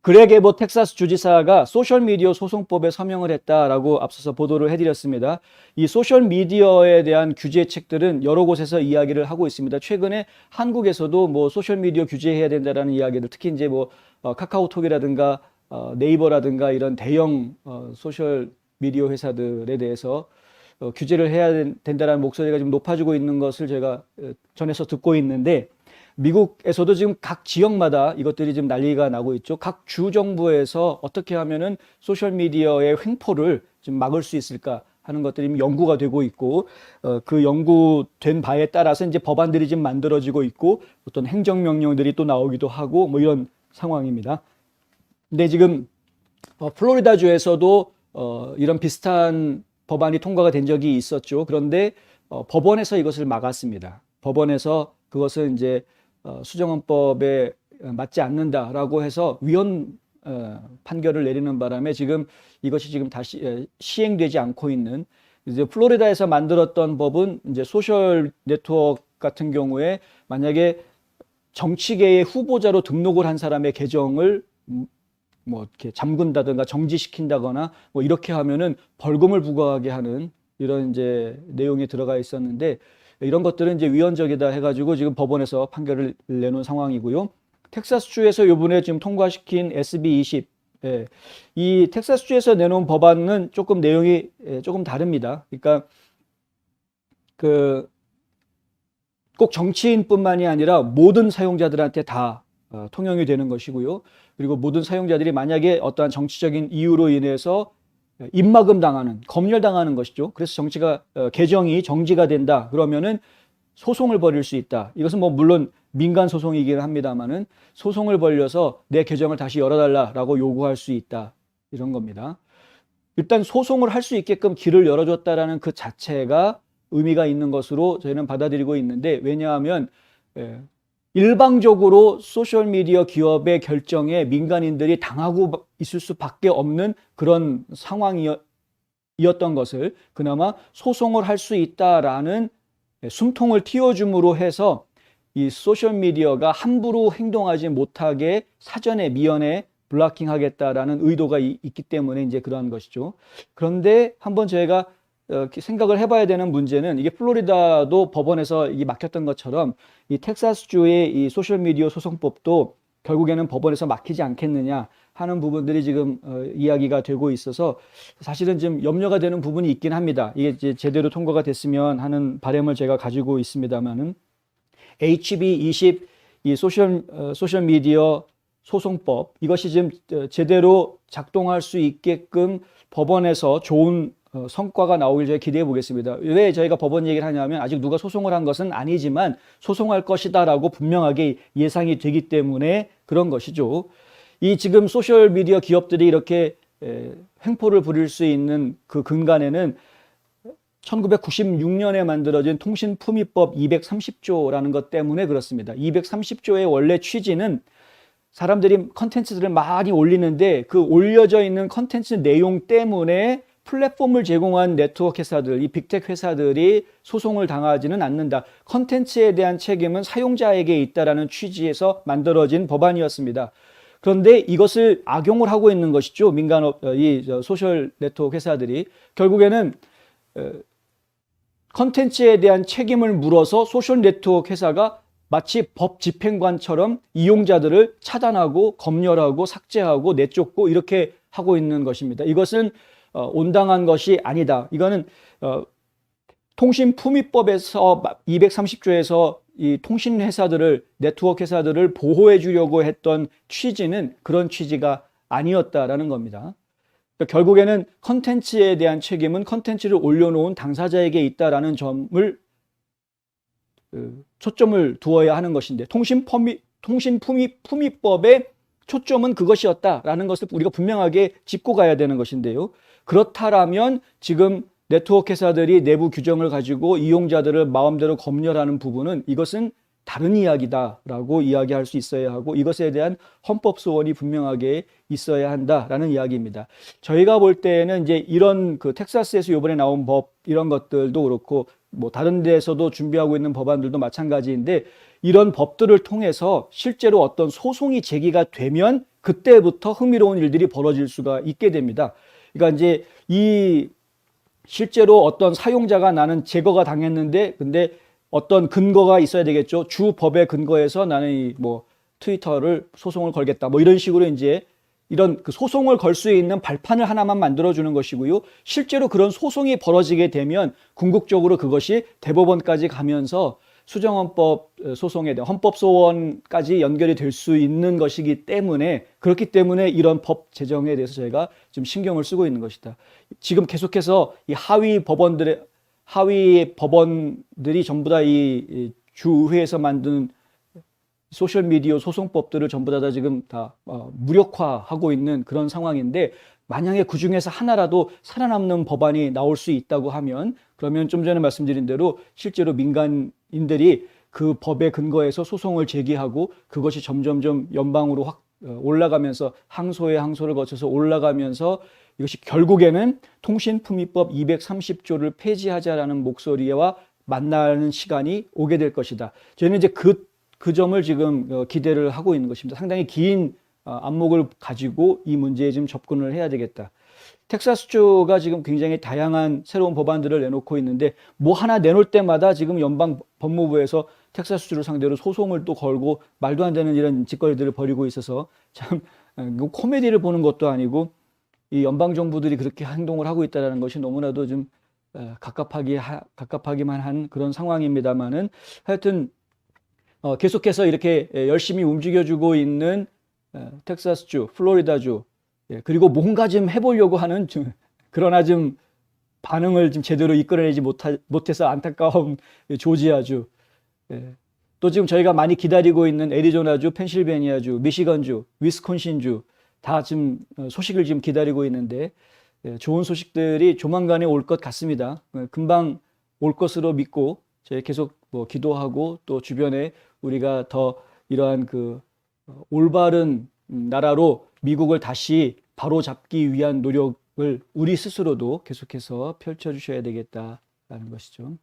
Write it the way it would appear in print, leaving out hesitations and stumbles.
그렉 에봇 텍사스 주지사가 소셜미디어 소송법에 서명을 했다라고 앞서서 보도를 해드렸습니다. 이 소셜미디어에 대한 규제책들은 여러 곳에서 이야기를 하고 있습니다. 최근에 한국에서도 뭐 소셜미디어 규제해야 된다라는 이야기들, 특히 이제 뭐 카카오톡이라든가 네이버라든가 이런 대형 소셜미디어 회사들에 대해서 규제를 해야 된다는 목소리가 좀 높아지고 있는 것을 제가 전해서 듣고 있는데, 미국에서도 지금 각 지역마다 이것들이 지금 난리가 나고 있죠. 각 주 정부에서 어떻게 하면은 소셜미디어의 횡포를 좀 막을 수 있을까 하는 것들이 연구가 되고 있고, 그 연구된 바에 따라서 이제 법안들이 지금 만들어지고 있고, 어떤 행정명령들이 또 나오기도 하고, 뭐 이런 상황입니다. 근데 지금 플로리다주에서도 이런 비슷한 법안이 통과가 된 적이 있었죠. 그런데 법원에서 이것을 막았습니다. 법원에서 그것은 이제 수정헌법에 맞지 않는다라고 해서 위헌 판결을 내리는 바람에 지금 이것이 지금 다시 시행되지 않고 있는, 이제 플로리다에서 만들었던 법은 이제 소셜 네트워크 같은 경우에 만약에 정치계의 후보자로 등록을 한 사람의 계정을 뭐 이렇게 잠근다든가 정지시킨다거나 뭐 이렇게 하면은 벌금을 부과하게 하는 이런 이제 내용이 들어가 있었는데, 이런 것들은 이제 위헌적이다 해가지고 지금 법원에서 판결을 내놓은 상황이고요. 텍사스주에서 이번에 지금 통과시킨 SB 20, 이 텍사스주에서 내놓은 법안은 조금 내용이 조금 다릅니다. 그러니까 꼭 정치인뿐만이 아니라 모든 사용자들한테 다 통용이 되는 것이고요. 그리고 모든 사용자들이 만약에 어떠한 정치적인 이유로 인해서 입막음 당하는, 검열당하는 것이죠. 그래서 계정이 정지가 된다 그러면은 소송을 벌일 수 있다. 이것은 뭐 물론 민간 소송이긴 합니다만은 소송을 벌려서 내 계정을 다시 열어달라라고 요구할 수 있다, 이런 겁니다. 일단 소송을 할 수 있게끔 길을 열어줬다라는 그 자체가 의미가 있는 것으로 저희는 받아들이고 있는데, 왜냐하면 일방적으로 소셜미디어 기업의 결정에 민간인들이 당하고 있을 수밖에 없는 그런 상황이었던 것을 그나마 소송을 할 수 있다라는 숨통을 틔워줌으로 해서 이 소셜미디어가 함부로 행동하지 못하게 사전에 미연에 블락킹하겠다라는 의도가 있기 때문에 이제 그러한 것이죠. 그런데 한번 저희가 생각을 해봐야 되는 문제는, 이게 플로리다도 법원에서 이게 막혔던 것처럼 이 텍사스주의 이 소셜미디어 소송법도 결국에는 법원에서 막히지 않겠느냐 하는 부분들이 지금 이야기가 되고 있어서 사실은 좀 염려가 되는 부분이 있긴 합니다. 이게 이제 제대로 통과가 됐으면 하는 바람을 제가 가지고 있습니다만은, HB 20 이 소셜미디어 소송법, 이것이 지금 제대로 작동할 수 있게끔 법원에서 좋은 성과가 나오길 저희 기대해 보겠습니다. 왜 저희가 법원 얘기를 하냐면, 아직 누가 소송을 한 것은 아니지만 소송할 것이다라고 분명하게 예상이 되기 때문에 그런 것이죠. 이 지금 소셜미디어 기업들이 이렇게 횡포를 부릴 수 있는 그 근간에는 1996년에 만들어진 통신품위법 230조라는 것 때문에 그렇습니다. 230조의 원래 취지는 사람들이 컨텐츠들을 많이 올리는데 그 올려져 있는 컨텐츠 내용 때문에 플랫폼을 제공한 네트워크 회사들, 이 빅테크 회사들이 소송을 당하지는 않는다. 컨텐츠에 대한 책임은 사용자에게 있다라는 취지에서 만들어진 법안이었습니다. 그런데 이것을 악용을 하고 있는 것이죠. 이 소셜 네트워크 회사들이 결국에는 컨텐츠에 대한 책임을 물어서 소셜 네트워크 회사가 마치 법 집행관처럼 이용자들을 차단하고 검열하고 삭제하고 내쫓고 이렇게 하고 있는 것입니다. 이것은 온당한 것이 아니다. 이거는 통신품위법에서 230조에서 이 통신회사들을, 네트워크 회사들을 보호해 주려고 했던 취지는 그런 취지가 아니었다라는 겁니다. 그러니까 결국에는 컨텐츠에 대한 책임은 컨텐츠를 올려놓은 당사자에게 있다라는 점을 초점을 두어야 하는 것인데, 통신품위법의 초점은 그것이었다라는 것을 우리가 분명하게 짚고 가야 되는 것인데요. 그렇다라면 지금 네트워크 회사들이 내부 규정을 가지고 이용자들을 마음대로 검열하는 부분은 이것은 다른 이야기다라고 이야기할 수 있어야 하고, 이것에 대한 헌법 소원이 분명하게 있어야 한다라는 이야기입니다. 저희가 볼 때에는 이제 이런 텍사스에서 이번에 나온 법, 이런 것들도 그렇고 뭐 다른 데에서도 준비하고 있는 법안들도 마찬가지인데, 이런 법들을 통해서 실제로 어떤 소송이 제기가 되면 그때부터 흥미로운 일들이 벌어질 수가 있게 됩니다. 그러니까 이제 이 실제로 어떤 사용자가 나는 제거가 당했는데 근데 어떤 근거가 있어야 되겠죠. 주 법의 근거에서 나는 이 뭐 트위터를 소송을 걸겠다. 뭐 이런 식으로 이제 이런 그 소송을 걸 수 있는 발판을 하나만 만들어주는 것이고요. 실제로 그런 소송이 벌어지게 되면 궁극적으로 그것이 대법원까지 가면서 수정헌법 소송에 대한 헌법소원까지 연결이 될 수 있는 것이기 때문에 그렇기 때문에 이런 법 제정에 대해서 저희가 좀 신경을 쓰고 있는 것이다. 지금 계속해서 이 하위 법원들이 전부 다 이 주의회에서 만든 소셜미디어 소송법들을 전부 다 지금 다 무력화하고 있는 그런 상황인데 만약에 그 중에서 하나라도 살아남는 법안이 나올 수 있다고 하면 그러면 좀 전에 말씀드린 대로 실제로 민간인들이 그 법에 근거해서 소송을 제기하고 그것이 점점점 연방으로 확 올라가면서 항소를 거쳐서 올라가면서 이것이 결국에는 통신품위법 230조를 폐지하자라는 목소리와 만나는 시간이 오게 될 것이다. 저희는 이제 그 점을 지금 기대를 하고 있는 것입니다. 상당히 긴 안목을 가지고 이 문제에 지금 접근을 해야 되겠다. 텍사스주가 지금 굉장히 다양한 새로운 법안들을 내놓고 있는데 뭐 하나 내놓을 때마다 지금 연방 법무부에서 텍사스주를 상대로 소송을 또 걸고 말도 안 되는 이런 짓거리들을 벌이고 있어서 참 코미디를 보는 것도 아니고 이 연방 정부들이 그렇게 행동을 하고 있다는 것이 너무나도 좀 갑갑하기만 한 그런 상황입니다만은 하여튼 계속해서 이렇게 열심히 움직여주고 있는 텍사스주, 플로리다주, 그리고 뭔가 좀 해보려고 하는 그러나 좀 반응을 좀 제대로 이끌어내지 못해서 안타까운 조지아주, 또 지금 저희가 많이 기다리고 있는 애리조나주, 펜실베니아주, 미시건주, 위스콘신주 다 지금 소식을 지금 기다리고 있는데 좋은 소식들이 조만간에 올 것 같습니다. 금방 올 것으로 믿고 저희 계속 뭐 기도하고 또 주변에 우리가 더 이러한 그 올바른 나라로 미국을 다시 바로잡기 위한 노력을 우리 스스로도 계속해서 펼쳐주셔야 되겠다라는 것이죠.